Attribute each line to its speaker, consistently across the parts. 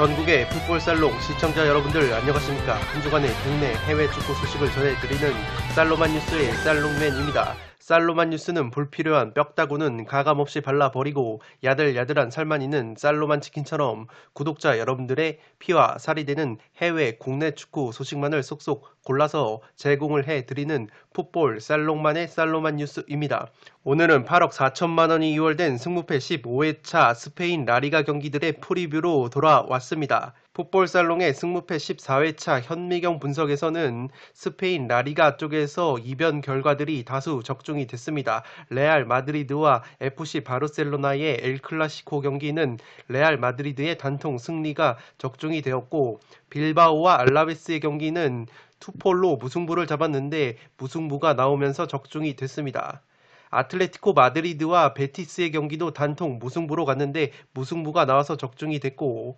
Speaker 1: 전국의 풋볼살롱 시청자 여러분들 안녕하십니까. 한 주간의 국내 해외 축구 소식을 전해드리는 살로만 뉴스의 살롱맨입니다. 살로만 뉴스는 불필요한 뼈다구는 가감없이 발라버리고 야들야들한 살만 있는 살로만 치킨처럼 구독자 여러분들의 피와 살이 되는 해외 국내 축구 소식만을 쏙쏙 골라서 제공을 해드리는 풋볼 살롱만의 살로만 뉴스입니다. 오늘은 8억 4천만원이 이월된 승무패 15회차 스페인 라리가 경기들의 프리뷰로 돌아왔습니다. 풋볼살롱의 승무패 14회차 현미경 분석에서는 스페인 라리가 쪽에서 이변 결과들이 다수 적중이 됐습니다. 레알 마드리드와 FC 바르셀로나의 엘클라시코 경기는 레알 마드리드의 단통 승리가 적중이 되었고, 빌바오와 알라베스의 경기는 투폴로 무승부를 잡았는데 무승부가 나오면서 적중이 됐습니다. 아틀레티코 마드리드와 베티스의 경기도 단통 무승부로 갔는데 무승부가 나와서 적중이 됐고,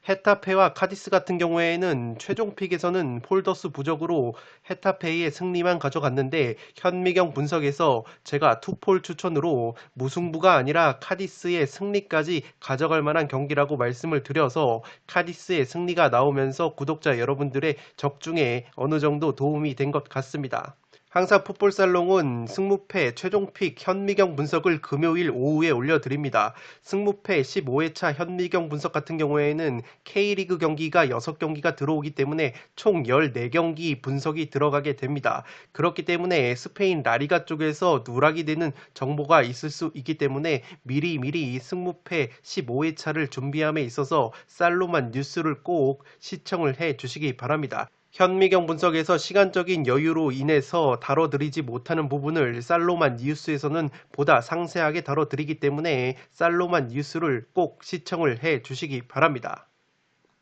Speaker 1: 헤타페와 카디스 같은 경우에는 최종 픽에서는 폴더스 부적으로 헤타페의 승리만 가져갔는데 현미경 분석에서 제가 투폴 추천으로 무승부가 아니라 카디스의 승리까지 가져갈 만한 경기라고 말씀을 드려서 카디스의 승리가 나오면서 구독자 여러분들의 적중에 어느 정도 도움이 된 것 같습니다. 항상 풋볼살롱은 승무패 최종픽 현미경 분석을 금요일 오후에 올려드립니다. 승무패 15회차 현미경 분석 같은 경우에는 K리그 경기가 6경기가 들어오기 때문에 총 14경기 분석이 들어가게 됩니다. 그렇기 때문에 스페인 라리가 쪽에서 누락이 되는 정보가 있을 수 있기 때문에 미리 승무패 15회차를 준비함에 있어서 살로만 뉴스를 꼭 시청을 해 주시기 바랍니다. 현미경 분석에서 시간적인 여유로 인해서 다뤄드리지 못하는 부분을 살로만 뉴스에서는 보다 상세하게 다뤄드리기 때문에 살로만 뉴스를 꼭 시청을 해 주시기 바랍니다.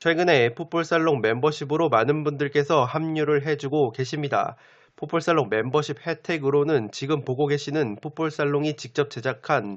Speaker 1: 최근에 풋볼살롱 멤버십으로 많은 분들께서 합류를 해주고 계십니다. 풋볼살롱 멤버십 혜택으로는 지금 보고 계시는 풋볼살롱이 직접 제작한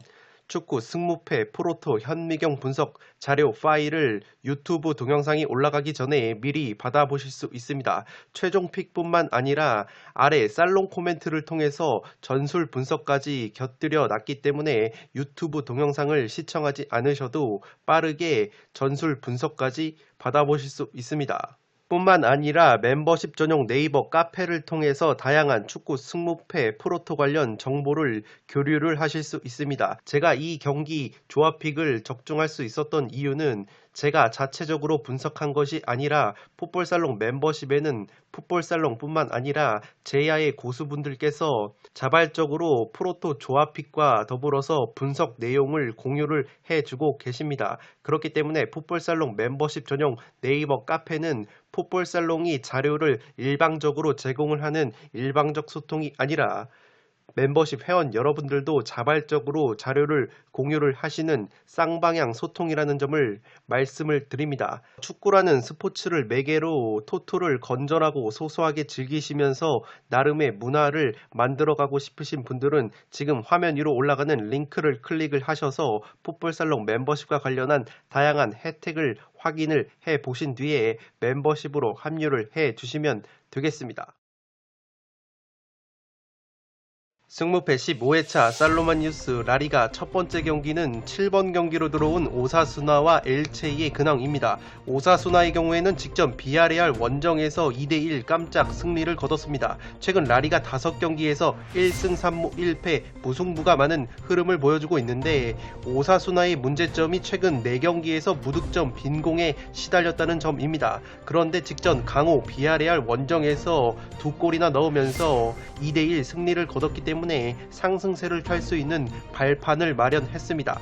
Speaker 1: 축구 승무패 프로토 현미경 분석 자료 파일을 유튜브 동영상이 올라가기 전에 미리 받아보실 수 있습니다. 최종 픽뿐만 아니라 아래 살롱 코멘트를 통해서 전술 분석까지 곁들여 놨기 때문에 유튜브 동영상을 시청하지 않으셔도 빠르게 전술 분석까지 받아보실 수 있습니다. 뿐만 아니라 멤버십 전용 네이버 카페를 통해서 다양한 축구 승무패 프로토 관련 정보를 교류를 하실 수 있습니다. 제가 이 경기 조합픽을 적중할 수 있었던 이유는 제가 자체적으로 분석한 것이 아니라 풋볼살롱 멤버십에는 풋볼살롱 뿐만 아니라 제야의 고수분들께서 자발적으로 프로토 조합픽과 더불어서 분석 내용을 공유를 해주고 계십니다. 그렇기 때문에 풋볼살롱 멤버십 전용 네이버 카페는 풋볼살롱이 자료를 일방적으로 제공을 하는 일방적 소통이 아니라 멤버십 회원 여러분들도 자발적으로 자료를 공유를 하시는 쌍방향 소통이라는 점을 말씀을 드립니다. 축구라는 스포츠를 매개로 토토를 건전하고 소소하게 즐기시면서 나름의 문화를 만들어가고 싶으신 분들은 지금 화면 위로 올라가는 링크를 클릭을 하셔서 풋볼살롱 멤버십과 관련한 다양한 혜택을 확인을 해 보신 뒤에 멤버십으로 합류를 해 주시면 되겠습니다. 승무패 15회차 살로만 뉴스 라리가 첫 번째 경기는 7번 경기로 들어온 오사수나와 엘체이의 근황입니다. 오사수나의 경우에는 직전 비아레알 원정에서 2대1 깜짝 승리를 거뒀습니다. 최근 라리가 5경기에서 1승 3무 1패 무승부가 많은 흐름을 보여주고 있는데 오사수나의 문제점이 최근 4경기에서 무득점 빈공에 시달렸다는 점입니다. 그런데 직전 강호 비아레알 원정에서 2골이나 넣으면서 2대1 승리를 거뒀기 때문에 상승세를 탈 수 있는 발판을 마련했습니다.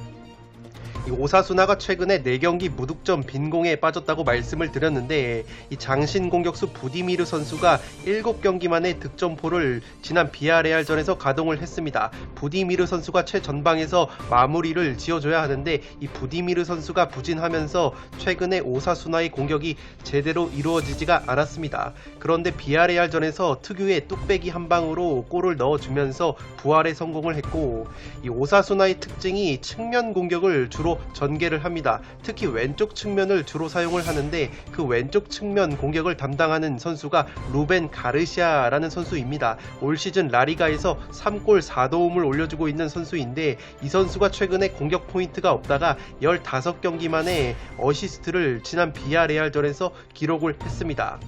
Speaker 1: 이 오사수나가 최근에 4경기 무득점 빈공에 빠졌다고 말씀을 드렸는데, 이 장신 공격수 부디미르 선수가 7경기 만에 득점포를 지난 비아레알전에서 가동을 했습니다. 부디미르 선수가 최전방에서 마무리를 지어줘야 하는데, 이 부디미르 선수가 부진하면서 최근에 오사수나의 공격이 제대로 이루어지지가 않았습니다. 그런데 비아레알전에서 특유의 뚝배기 한 방으로 골을 넣어주면서 부활에 성공을 했고, 이 오사수나의 특징이 측면 공격을 주로 전개를 합니다. 특히 왼쪽 측면을 주로 사용을 하는데, 그 왼쪽 측면 공격을 담당하는 선수가 루벤 가르시아라는 선수입니다. 올 시즌 라리가에서 3골 4도움을 올려주고 있는 선수인데, 이 선수가 최근에 공격 포인트가 없다가 15경기 만에 어시스트를 지난 비아레알전에서 기록을 했습니다.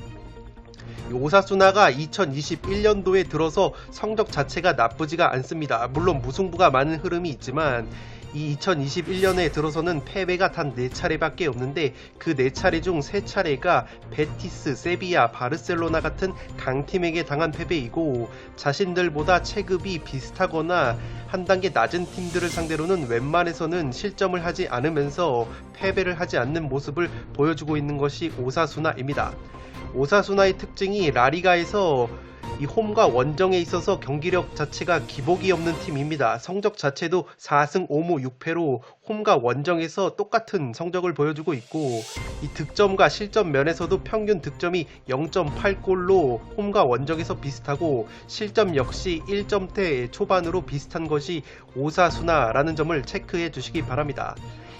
Speaker 1: 오사수나가 2021년도에 들어서 성적 자체가 나쁘지가 않습니다. 물론 무승부가 많은 흐름이 있지만, 이 2021년에 들어서는 패배가 단 4차례밖에 없는데, 그 4차례 중 3차례가 베티스, 세비야, 바르셀로나 같은 강팀에게 당한 패배이고, 자신들보다 체급이 비슷하거나 한 단계 낮은 팀들을 상대로는 웬만해서는 실점을 하지 않으면서 패배를 하지 않는 모습을 보여주고 있는 것이 오사수나입니다. 오사수나의 특징이 라리가에서 이 홈과 원정에 있어서 경기력 자체가 기복이 없는 팀입니다. 성적 자체도 4승 5무 6패로 홈과 원정에서 똑같은 성적을 보여주고 있고, 이 득점과 실점 면에서도 평균 득점이 0.8골로 홈과 원정에서 비슷하고, 실점 역시 1점대 초반으로 비슷한 것이 오사수나라는 점을 체크해 주시기 바랍니다.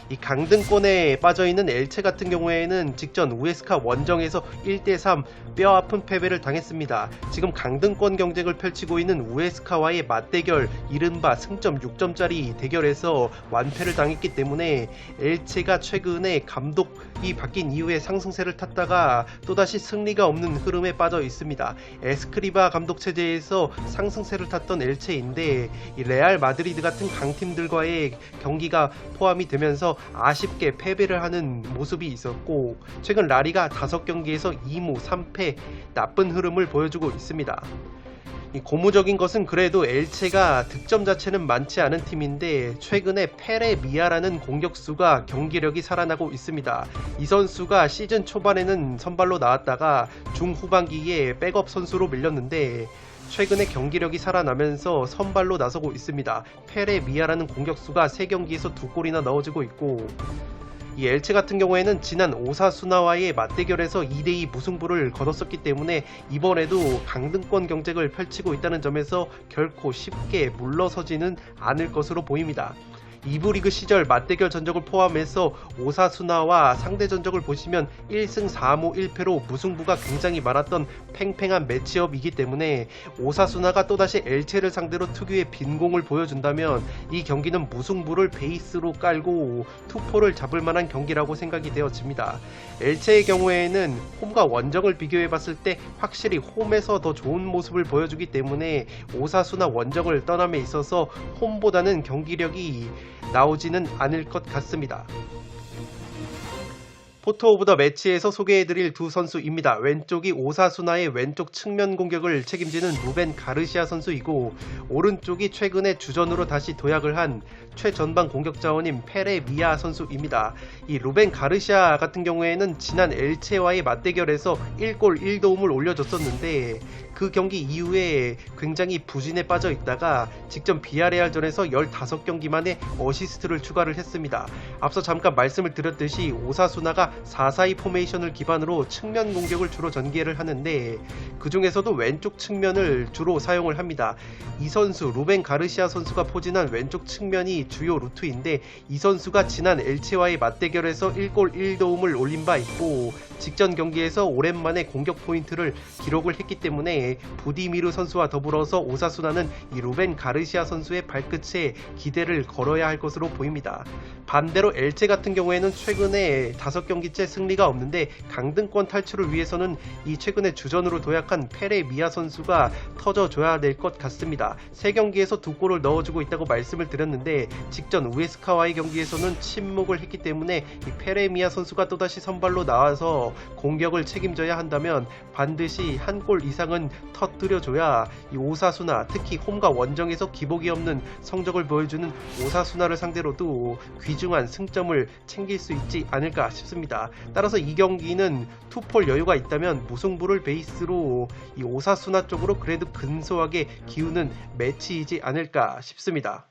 Speaker 1: 이 강등권에 빠져있는 엘체 같은 경우에는 직전 우에스카 원정에서 1대3 뼈아픈 패배를 당했습니다. 지금 강등권 경쟁을 펼치고 있는 우에스카와의 맞대결, 이른바 승점 6점짜리 대결에서 완패를 당했기 때문에 엘체가 최근에 감독이 바뀐 이후에 상승세를 탔다가 또다시 승리가 없는 흐름에 빠져 있습니다. 에스크리바 감독 체제에서 상승세를 탔던 엘체인데, 이 레알 마드리드 같은 강팀들과의 경기가 포함이 되면서 아쉽게 패배를 하는 모습이 있었고, 최근 라리가 5경기에서 2무 3패 나쁜 흐름을 보여주고 있습니다. 이 고무적인 것은 그래도 엘체가 득점 자체는 많지 않은 팀인데, 최근에 페레 미아라는 공격수가 경기력이 살아나고 있습니다. 이 선수가 시즌 초반에는 선발로 나왔다가 중후반기에 백업 선수로 밀렸는데, 최근에 경기력이 살아나면서 선발로 나서고 있습니다. 페레 미아라는 공격수가 3경기에서 2골이나 넣어주고 있고, 이 엘체 같은 경우에는 지난 오사수나와의 맞대결에서 2대2 무승부를 거뒀었기 때문에 이번에도 강등권 경쟁을 펼치고 있다는 점에서 결코 쉽게 물러서지는 않을 것으로 보입니다. 2부 리그 시절 맞대결 전적을 포함해서 오사수나와 상대 전적을 보시면 1승 4무 1패로 무승부가 굉장히 많았던 팽팽한 매치업이기 때문에, 오사수나가 또다시 엘체를 상대로 특유의 빈공을 보여준다면 이 경기는 무승부를 베이스로 깔고 투포를 잡을 만한 경기라고 생각이 되어집니다. 엘체의 경우에는 홈과 원정을 비교해봤을 때 확실히 홈에서 더 좋은 모습을 보여주기 때문에 오사수나 원정을 떠남에 있어서 홈보다는 경기력이 나오지는 않을 것 같습니다. 포토 오브 더 매치에서 소개해드릴 두 선수입니다. 왼쪽이 오사수나의 왼쪽 측면 공격을 책임지는 루벤 가르시아 선수이고, 오른쪽이 최근에 주전으로 다시 도약을 한 최전방 공격 자원인 페레 미아 선수입니다. 이 루벤 가르시아 같은 경우에는 지난 엘체와의 맞대결에서 1골 1도움을 올려줬었는데, 그 경기 이후에 굉장히 부진에 빠져 있다가 직전 비아레알전에서 15경기 만에 어시스트를 추가를 했습니다. 앞서 잠깐 말씀을 드렸듯이 오사수나가 4-4-2 포메이션을 기반으로 측면 공격을 주로 전개를 하는데, 그 중에서도 왼쪽 측면을 주로 사용을 합니다. 이 선수 루벤 가르시아 선수가 포진한 왼쪽 측면이 주요 루트인데, 이 선수가 지난 엘체와의 맞대결에서 1골 1도움을 올린 바 있고, 직전 경기에서 오랜만에 공격 포인트를 기록을 했기 때문에 부디미르 선수와 더불어서 오사수나는 이 루벤 가르시아 선수의 발끝에 기대를 걸어야 할 것으로 보입니다. 반대로 엘체 같은 경우에는 최근에 5경기째 승리가 없는데, 강등권 탈출을 위해서는 이 최근에 주전으로 도약한 페레 미아 선수가 터져줘야 될 것 같습니다. 3경기에서 2골을 넣어주고 있다고 말씀을 드렸는데, 직전 우에스카와의 경기에서는 침묵을 했기 때문에 이 페레미아 선수가 또다시 선발로 나와서 공격을 책임져야 한다면 반드시 한 골 이상은 터뜨려줘야 이 오사수나, 특히 홈과 원정에서 기복이 없는 성적을 보여주는 오사수나를 상대로도 귀중한 승점을 챙길 수 있지 않을까 싶습니다. 따라서 이 경기는 투폴 여유가 있다면 무승부를 베이스로 이 오사수나 쪽으로 그래도 근소하게 기우는 매치이지 않을까 싶습니다.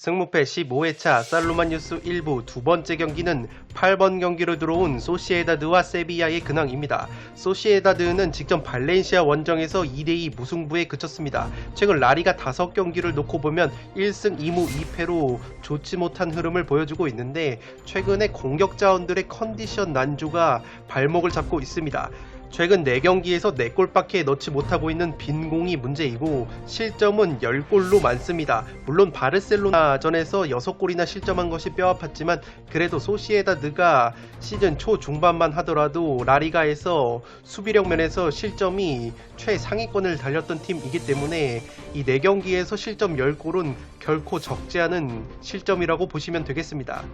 Speaker 1: 승무패 15회차 살로만뉴스 1부 두 번째 경기는 8번 경기로 들어온 소시에다드와 세비야의 근황입니다. 소시에다드는 직전 발렌시아 원정에서 2대2 무승부에 그쳤습니다. 최근 라리가 5경기를 놓고 보면 1승 2무 2패로 좋지 못한 흐름을 보여주고 있는데 최근에 공격 자원들의 컨디션 난조가 발목을 잡고 있습니다. 최근 4경기에서 4골밖에 넣지 못하고 있는 빈공이 문제이고 실점은 10골로 많습니다. 물론 바르셀로나전에서 6골이나 실점한 것이 뼈아팠지만 그래도 소시에다드가 시즌 초중반만 하더라도 라리가에서 수비력 면에서 실점이 최상위권을 달렸던 팀이기 때문에 이 4경기에서 실점 10골은 결코 적지 않은 실점이라고 보시면 되겠습니다.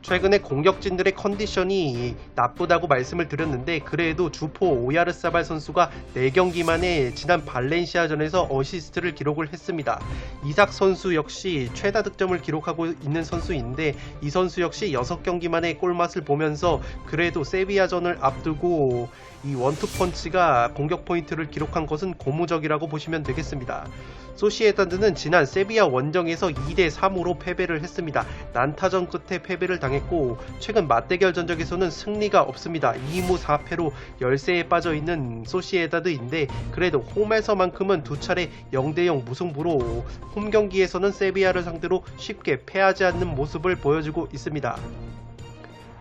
Speaker 1: 최근에 공격진들의 컨디션이 나쁘다고 말씀을 드렸는데 그래도 주포 오야르사발 선수가 4경기 만에 지난 발렌시아전에서 어시스트를 기록을 했습니다. 이삭 선수 역시 최다 득점을 기록하고 있는 선수인데 이 선수 역시 6경기 만에 골맛을 보면서 그래도 세비야전을 앞두고 이 원투펀치가 공격 포인트를 기록한 것은 고무적이라고 보시면 되겠습니다. 소시에다드는 지난 세비야 원정에서 2대3으로 패배를 했습니다. 난타전 끝에 패배를 당했고 최근 맞대결 전적에서는 승리가 없습니다. 2무 4패로 열세에 빠져있는 소시에다드인데 그래도 홈에서만큼은 두 차례 0대0 무승부로 홈 경기에서는 세비야를 상대로 쉽게 패하지 않는 모습을 보여주고 있습니다.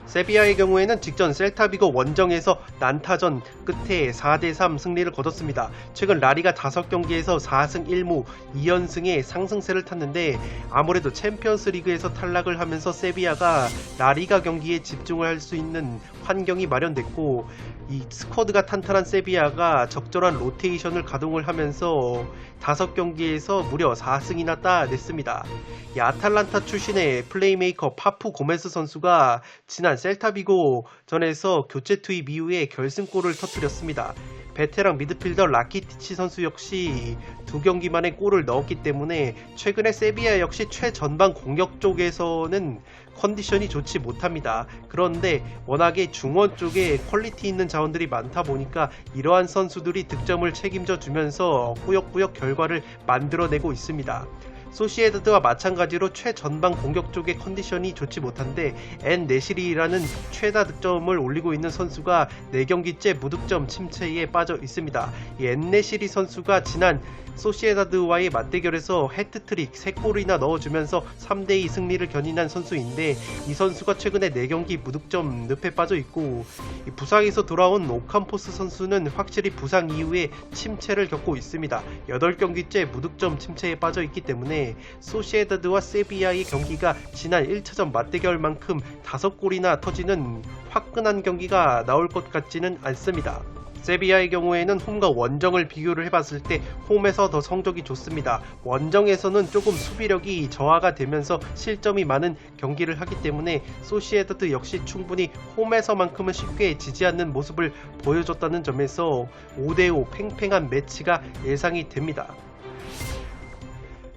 Speaker 1: 세비야의 경우에는 직전 셀타비고 원정에서 난타전 끝에 4대3 승리를 거뒀습니다. 최근 라리가 5경기에서 4승 1무 2연승의 상승세를 탔는데 아무래도 챔피언스 리그에서 탈락을 하면서 세비야가 라리가 경기에 집중을 할 수 있는 환경이 마련됐고 이 스쿼드가 탄탄한 세비야가 적절한 로테이션을 가동을 하면서 5경기에서 무려 4승이나 따냈습니다. 이 아탈란타 출신의 플레이메이커 파푸 고메스 선수가 지난 셀타비고 전에서 교체 투입 이후에 결승골을 터뜨렸습니다. 베테랑 미드필더 라키티치 선수 역시 2경기 만에 골을 넣었기 때문에 최근에 세비야 역시 최전방 공격 쪽에서는 컨디션이 좋지 못합니다. 그런데 워낙에 중원 쪽에 퀄리티 있는 자원들이 많다 보니까 이러한 선수들이 득점을 책임져 주면서 꾸역꾸역 결과를 만들어내고 있습니다. 소시에다드와 마찬가지로 최전방 공격 쪽의 컨디션이 좋지 못한데 엔네시리라는 최다 득점을 올리고 있는 선수가 4경기째 무득점 침체에 빠져 있습니다. 이 엔네시리 선수가 지난 소시에다드와의 맞대결에서 해트트릭 3골이나 넣어주면서 3대2 승리를 견인한 선수인데 이 선수가 최근에 4경기 무득점 늪에 빠져 있고 부상에서 돌아온 오캄포스 선수는 확실히 부상 이후에 침체를 겪고 있습니다. 8경기째 무득점 침체에 빠져 있기 때문에 소시에다드와 세비야의 경기가 지난 1차전 맞대결만큼 5골이나 터지는 화끈한 경기가 나올 것 같지는 않습니다. 세비야의 경우에는 홈과 원정을 비교를 해봤을 때 홈에서 더 성적이 좋습니다. 원정에서는 조금 수비력이 저하가 되면서 실점이 많은 경기를 하기 때문에 소시에다드 역시 충분히 홈에서만큼은 쉽게 지지 않는 모습을 보여줬다는 점에서 5대5 팽팽한 매치가 예상이 됩니다.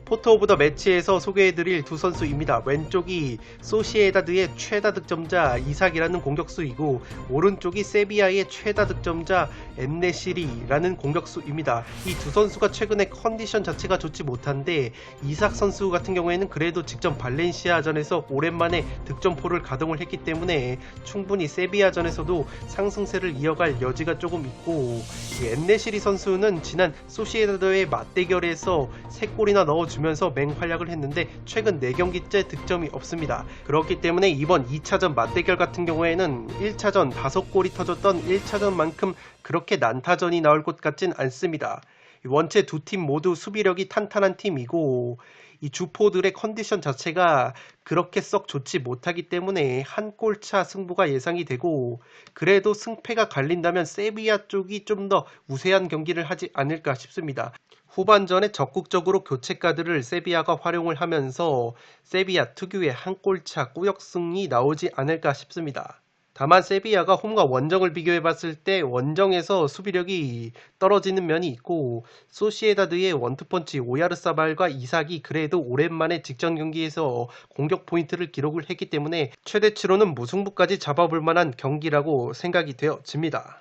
Speaker 1: 포토 오브 더 매치에서 소개해드릴 두 선수입니다. 왼쪽이 소시에다드의 최다 득점자 이삭이라는 공격수이고 오른쪽이 세비야의 최다 득점자 엔네시리라는 공격수입니다. 이 두 선수가 최근에 컨디션 자체가 좋지 못한데 이삭 선수 같은 경우에는 그래도 직전 발렌시아전에서 오랜만에 득점포를 가동을 했기 때문에 충분히 세비야전에서도 상승세를 이어갈 여지가 조금 있고 이 엔네시리 선수는 지난 소시에다드의 맞대결에서 3골이나 넣어주면서 맹활약을 했는데 최근 4경기째 득점이 없습니다. 그렇기 때문에 이번 2차전 맞대결 같은 경우에는 1차전 5골이 터졌던 1차전만큼 그렇게 난타전이 나올 것 같진 않습니다. 원체 두 팀 모두 수비력이 탄탄한 팀이고 이 주포들의 컨디션 자체가 그렇게 썩 좋지 못하기 때문에 한 골차 승부가 예상이 되고, 그래도 승패가 갈린다면 세비야 쪽이 좀 더 우세한 경기를 하지 않을까 싶습니다. 후반전에 적극적으로 교체 카드를 세비야가 활용을 하면서 세비야 특유의 한 골차 꾸역승이 나오지 않을까 싶습니다. 다만 세비야가 홈과 원정을 비교해봤을 때 원정에서 수비력이 떨어지는 면이 있고, 소시에다드의 원투펀치 오야르사발과 이삭이 그래도 오랜만에 직전 경기에서 공격 포인트를 기록을 했기 때문에 최대치로는 무승부까지 잡아볼 만한 경기라고 생각이 되어집니다.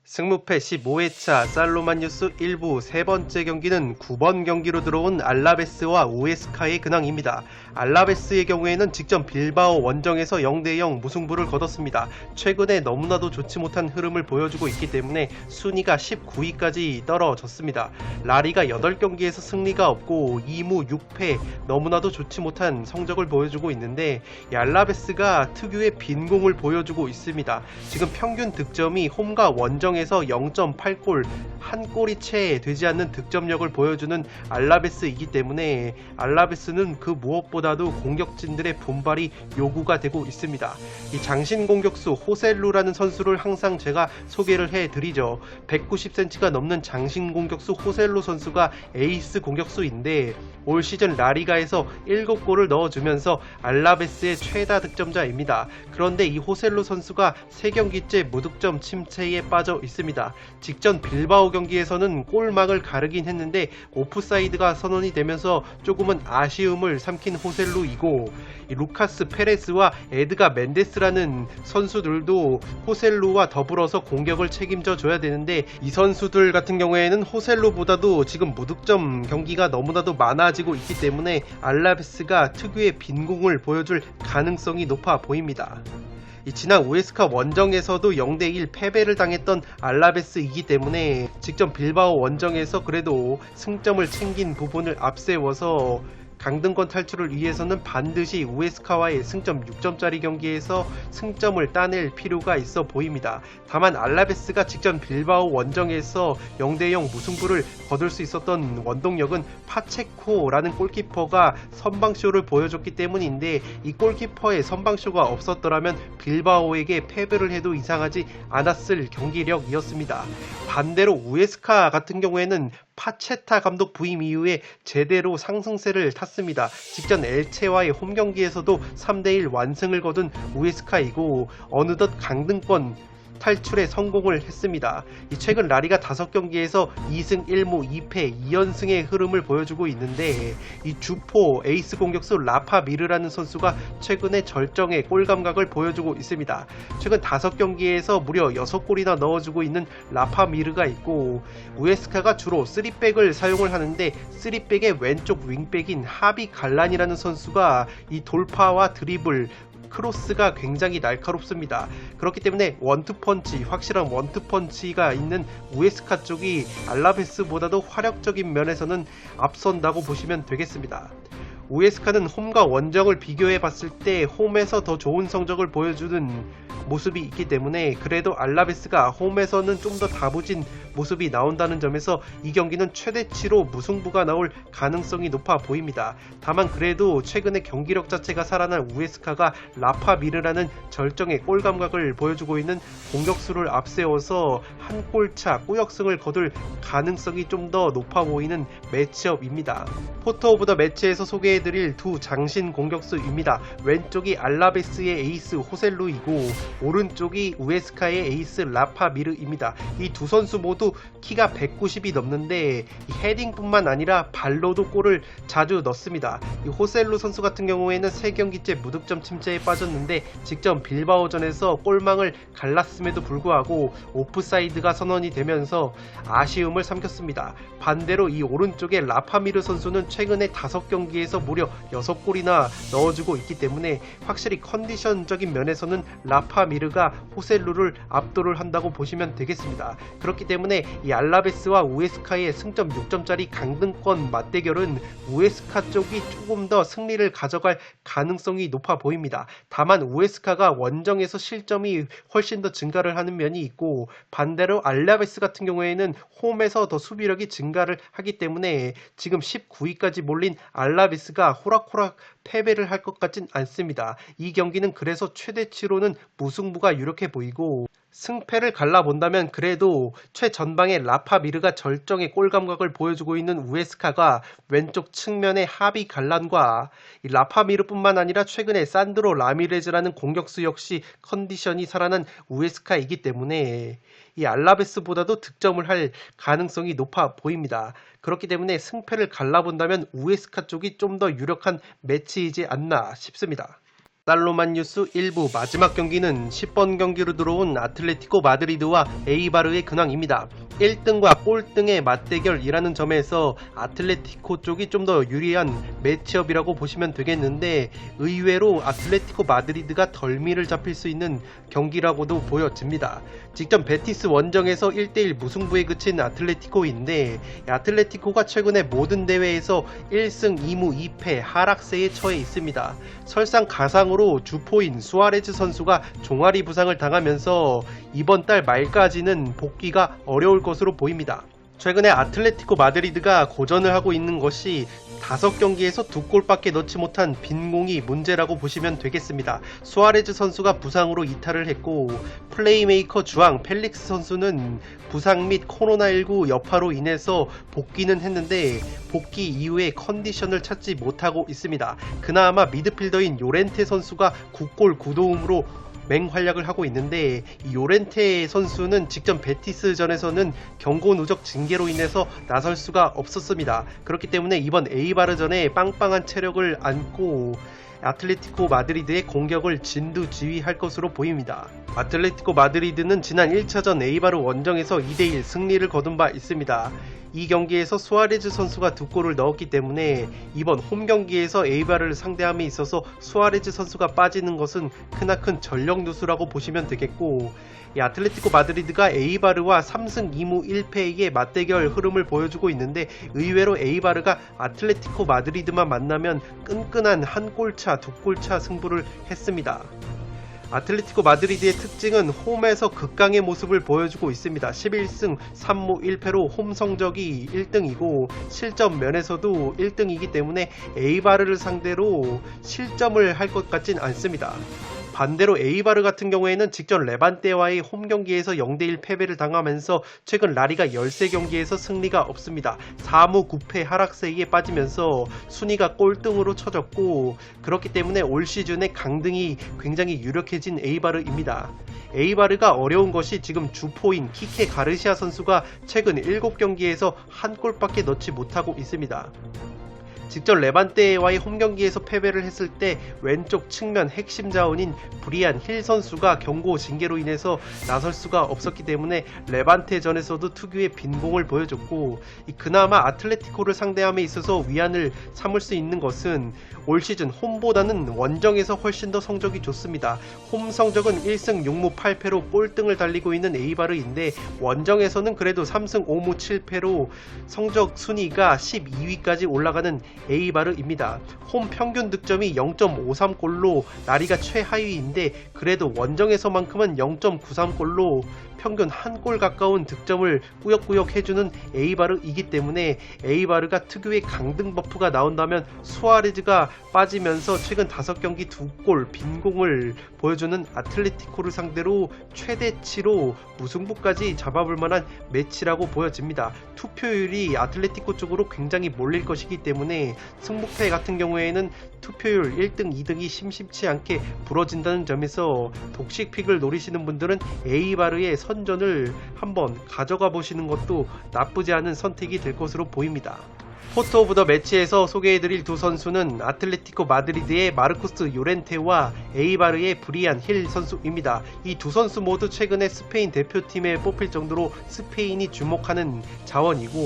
Speaker 1: 승무패 15회차 살로만뉴스 1부 세 번째 경기는 9번 경기로 들어온 알라베스와 우에스카의 근황입니다. 알라베스의 경우에는 직전 빌바오 원정에서 0대0 무승부를 거뒀습니다. 최근에 너무나도 좋지 못한 흐름을 보여주고 있기 때문에 순위가 19위까지 떨어졌습니다. 라리가 8경기에서 승리가 없고 2무 6패, 너무나도 좋지 못한 성적을 보여주고 있는데, 이 알라베스가 특유의 빈공을 보여주고 있습니다. 지금 평균 득점이 홈과 원정에서 0.8골, 한 골이 채 되지 않는 득점력을 보여주는 알라베스이기 때문에 알라베스는 그 무엇보다도 공격진들의 분발이 요구가 되고 있습니다. 이 장신 공격수 호셀루라는 선수를 항상 제가 소개를 해드리죠. 190cm가 넘는 장신 공격수 호셀루 선수가 에이스 공격수인데 올 시즌 라리가에서 7골을 넣어주면서 알라베스의 최다 득점자입니다. 그런데 이 호셀루 선수가 3경기째 무득점 침체에 빠져 있습니다. 직전 빌바오 경기에서는 골망을 가르긴 했는데 오프사이드가 선언이 되면서 조금은 아쉬움을 삼킨 호셀루이고, 이 루카스 페레스와 에드가 멘데스라는 선수들도 호셀루와 더불어서 공격을 책임져 줘야 되는데, 이 선수들 같은 경우에는 호셀루보다도 지금 무득점 경기가 너무나도 많아지고 있기 때문에 알라베스가 특유의 빈공을 보여줄 가능성이 높아 보입니다. 지난 우에스카 원정에서도 0대1 패배를 당했던 알라베스이기 때문에 직전 빌바오 원정에서 그래도 승점을 챙긴 부분을 앞세워서 강등권 탈출을 위해서는 반드시 우에스카와의 승점 6점짜리 경기에서 승점을 따낼 필요가 있어 보입니다. 다만 알라베스가 직전 빌바오 원정에서 0대0 무승부를 거둘 수 있었던 원동력은 파체코라는 골키퍼가 선방쇼를 보여줬기 때문인데, 이 골키퍼의 선방쇼가 없었더라면 빌바오에게 패배를 해도 이상하지 않았을 경기력이었습니다. 반대로 우에스카 같은 경우에는 파체타 감독 부임 이후에 제대로 상승세를 탔습니다. 직전 엘체와의 홈경기에서도 3대1 완승을 거둔 우에스카이고 어느덧 강등권 탈출에 성공을 했습니다. 최근 라리가 5경기에서 2승 1무 2패 2연승의 흐름을 보여주고 있는데, 이 주포 에이스 공격수 라파 미르라는 선수가 최근에 절정의 골 감각을 보여주고 있습니다. 최근 5경기에서 무려 6골이나 넣어주고 있는 라파 미르가 있고, 우에스카가 주로 3백을 사용을 하는데 3백의 왼쪽 윙백인 하비 갈란이라는 선수가 이 돌파와 드리블, 크로스가 굉장히 날카롭습니다. 그렇기 때문에 원투펀치, 확실한 원투펀치가 있는 우에스카 쪽이 알라베스보다도 화력적인 면에서는 앞선다고 보시면 되겠습니다. 우에스카는 홈과 원정을 비교해 봤을 때 홈에서 더 좋은 성적을 보여주는 모습이 있기 때문에 그래도 알라베스가 홈에서는 좀 더 다부진 모습이 나온다는 점에서 이 경기는 최대치로 무승부가 나올 가능성이 높아 보입니다. 다만 그래도 최근에 경기력 자체가 살아난 우에스카가 라파 미르라는 절정의 골 감각을 보여주고 있는 공격수를 앞세워서 한 골차 꾸역승을 거둘 가능성이 좀 더 높아 보이는 매치업입니다. 포토 오브 더 매치에서 소개해드릴 두 장신 공격수입니다. 왼쪽이 알라베스의 에이스 호셀루이고 오른쪽이 우에스카의 에이스 라파 미르입니다. 이 두 선수 모두 키가 190이 넘는데 이 헤딩뿐만 아니라 발로도 골을 자주 넣습니다. 이 호셀루 선수 같은 경우에는 3경기째 무득점 침체에 빠졌는데 직전 빌바오전에서 골망을 갈랐음에도 불구하고 오프사이드가 선언이 되면서 아쉬움을 삼켰습니다. 반대로 이 오른쪽의 라파미르 선수는 최근에 5경기에서 무려 6골이나 넣어주고 있기 때문에 확실히 컨디션적인 면에서는 라파미르가 호셀루를 압도를 한다고 보시면 되겠습니다. 그렇기 때문에 이 알라베스와 우에스카의 승점 6점짜리 강등권 맞대결은 우에스카 쪽이 조금 더 승리를 가져갈 가능성이 높아 보입니다. 다만 우에스카가 원정에서 실점이 훨씬 더 증가를 하는 면이 있고 반대로 알라베스 같은 경우에는 홈에서 더 수비력이 증가를 하기 때문에 지금 19위까지 몰린 알라베스가 알라베스가 호락호락 패배를 할 것 같진 않습니다. 이 경기는 그래서 최대치로는 무승부가 유력해 보이고 승패를 갈라본다면 그래도 최전방의 라파미르가 절정의 골 감각을 보여주고 있는 우에스카가 왼쪽 측면의 하비 갈란과 이 라파미르뿐만 아니라 최근에 산드로 라미레즈라는 공격수 역시 컨디션이 살아난 우에스카이기 때문에 이 알라베스보다도 득점을 할 가능성이 높아 보입니다. 그렇기 때문에 승패를 갈라본다면 우에스카 쪽이 좀 더 유력한 매치이지 않나 싶습니다. 살로만 뉴스 1부 마지막 경기는 10번 경기로 들어온 아틀레티코 마드리드와 에이바르의 근황입니다. 1등과 꼴등의 맞대결이라는 점에서 아틀레티코 쪽이 좀 더 유리한 매치업이라고 보시면 되겠는데 의외로 아틀레티코 마드리드가 덜미를 잡힐 수 있는 경기라고도 보여집니다. 직전 베티스 원정에서 1대1 무승부에 그친 아틀레티코인데 아틀레티코가 최근에 모든 대회에서 1승 2무 2패 하락세에 처해 있습니다. 설상가상으로 주포인 수아레즈 선수가 종아리 부상을 당하면서 이번 달 말까지는 복귀가 어려울 것으로 보입니다. 최근에 아틀레티코 마드리드가 고전을 하고 있는 것이 5경기에서 2골밖에 넣지 못한 빈공이 문제라고 보시면 되겠습니다. 수아레즈 선수가 부상으로 이탈을 했고 플레이메이커 주앙 펠릭스 선수는 부상 및 코로나19 여파로 인해서 복귀는 했는데 복귀 이후에 컨디션을 찾지 못하고 있습니다. 그나마 미드필더인 요렌테 선수가 9골 9도움으로 맹활약을 하고 있는데 이 요렌테 선수는 직전 베티스전에서는 경고 누적 징계로 인해서 나설 수가 없었습니다. 그렇기 때문에 이번 에이바르전에 빵빵한 체력을 안고 아틀레티코 마드리드의 공격을 진두지휘할 것으로 보입니다. 아틀레티코 마드리드는 지난 1차전 에이바르 원정에서 2대1 승리를 거둔 바 있습니다. 이 경기에서 수아레즈 선수가 2골을 넣었기 때문에 이번 홈 경기에서 에이바르를 상대함에 있어서 수아레즈 선수가 빠지는 것은 크나큰 전력 누수라고 보시면 되겠고 이 아틀레티코 마드리드가 에이바르와 3승 2무 1패의 맞대결 흐름을 보여주고 있는데 의외로 에이바르가 아틀레티코 마드리드만 만나면 끈끈한 한 골차, 2골차 승부를 했습니다. 아틀레티코 마드리드의 특징은 홈에서 극강의 모습을 보여주고 있습니다. 11승 3무 1패로 홈 성적이 1등이고 실점 면에서도 1등이기 때문에 에이바르를 상대로 실점을 할 것 같진 않습니다. 반대로 에이바르 같은 경우에는 직전 레반테와의 홈 경기에서 0대1 패배를 당하면서 최근 라리가 13경기에서 승리가 없습니다. 4무 9패 하락세에 빠지면서 순위가 꼴등으로 쳐졌고 그렇기 때문에 올 시즌의 강등이 굉장히 유력해진 에이바르입니다. 에이바르가 어려운 것이 지금 주포인 키케 가르시아 선수가 최근 7경기에서 한 골밖에 넣지 못하고 있습니다. 직전 레반테와의 홈경기에서 패배를 했을 때 왼쪽 측면 핵심 자원인 브리안 힐 선수가 경고 징계로 인해서 나설 수가 없었기 때문에 레반테전에서도 특유의 빈공을 보여줬고 그나마 아틀레티코를 상대함에 있어서 위안을 삼을 수 있는 것은 올 시즌 홈보다는 원정에서 훨씬 더 성적이 좋습니다. 홈 성적은 1승 6무 8패로 꼴등을 달리고 있는 에이바르인데 원정에서는 그래도 3승 5무 7패로 성적 순위가 12위까지 올라가는 에이바르입니다. 홈 평균 득점이 0.53골로 라리가 최하위인데 그래도 원정에서만큼은 0.93골로 평균 한 골 가까운 득점을 꾸역꾸역 해주는 에이바르이기 때문에 에이바르가 특유의 강등 버프가 나온다면 수아레즈가 빠지면서 최근 5경기 2골 빈공을 보여주는 아틀레티코를 상대로 최대치로 무승부까지 잡아볼 만한 매치라고 보여집니다. 투표율이 아틀레티코 쪽으로 굉장히 몰릴 것이기 때문에 승부패 같은 경우에는 투표율 1등, 2등이 심심치 않게 부러진다는 점에서 독식픽을 노리시는 분들은 에이바르의 선전을 한번 가져가 보시는 것도 나쁘지 않은 선택이 될 것으로 보입니다. 포토 오브 더 매치에서 소개해드릴 두 선수는 아틀레티코 마드리드의 마르코스 요렌테와 에이바르의 브리안 힐 선수입니다. 이 두 선수 모두 최근에 스페인 대표팀에 뽑힐 정도로 스페인이 주목하는 자원이고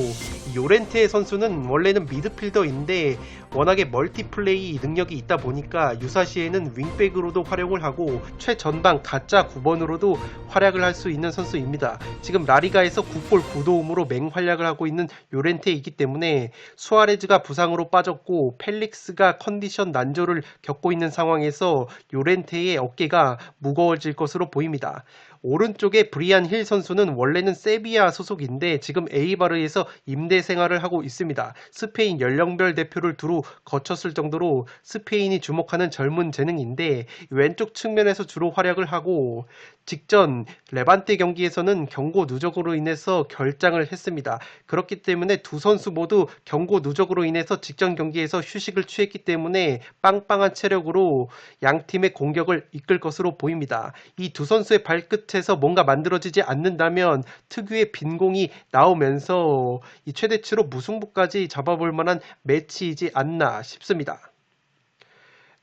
Speaker 1: 요렌테 선수는 원래는 미드필더인데 워낙에 멀티플레이 능력이 있다 보니까 유사시에는 윙백으로도 활용을 하고 최전방 가짜 9번으로도 활약을 할 수 있는 선수입니다. 지금 라리가에서 9골 9도움으로 맹활약을 하고 있는 요렌테이기 때문에 수아레즈가 부상으로 빠졌고 펠릭스가 컨디션 난조를 겪고 있는 상황에서 요렌테의 어깨가 무거워질 것으로 보입니다. 오른쪽에 브리안 힐 선수는 원래는 세비야 소속인데 지금 에이바르에서 임대 생활을 하고 있습니다. 스페인 연령별 대표를 두루 거쳤을 정도로 스페인이 주목하는 젊은 재능인데 왼쪽 측면에서 주로 활약을 하고 직전 레반테 경기에서는 경고 누적으로 인해서 결장을 했습니다. 그렇기 때문에 두 선수 모두 경고 누적으로 인해서 직전 경기에서 휴식을 취했기 때문에 빵빵한 체력으로 양 팀의 공격을 이끌 것으로 보입니다. 이 두 선수의 발끝에서 뭔가 만들어지지 않는다면 특유의 빈공이 나오면서 이 최대치로 무승부까지 잡아볼 만한 매치이지 않나 싶습니다.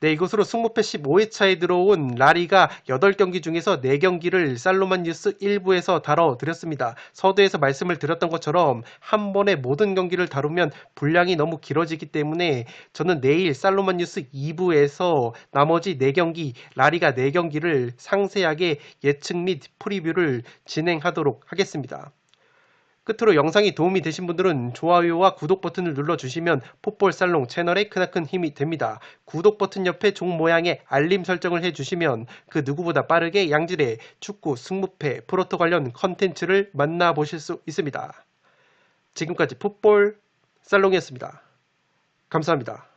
Speaker 1: 네, 이것으로 승무패 15회차에 들어온 라리가 8경기 중에서 4경기를 살로만 뉴스 1부에서 다뤄드렸습니다. 서두에서 말씀을 드렸던 것처럼 한 번에 모든 경기를 다루면 분량이 너무 길어지기 때문에 저는 내일 살로만 뉴스 2부에서 나머지 4경기, 라리가 4경기를 상세하게 예측 및 프리뷰를 진행하도록 하겠습니다. 끝으로 영상이 도움이 되신 분들은 좋아요와 구독 버튼을 눌러주시면 풋볼살롱 채널에 크나큰 힘이 됩니다. 구독 버튼 옆에 종 모양의 알림 설정을 해주시면 그 누구보다 빠르게 양질의 축구, 승무패, 프로토 관련 컨텐츠를 만나보실 수 있습니다. 지금까지 풋볼살롱이었습니다. 감사합니다.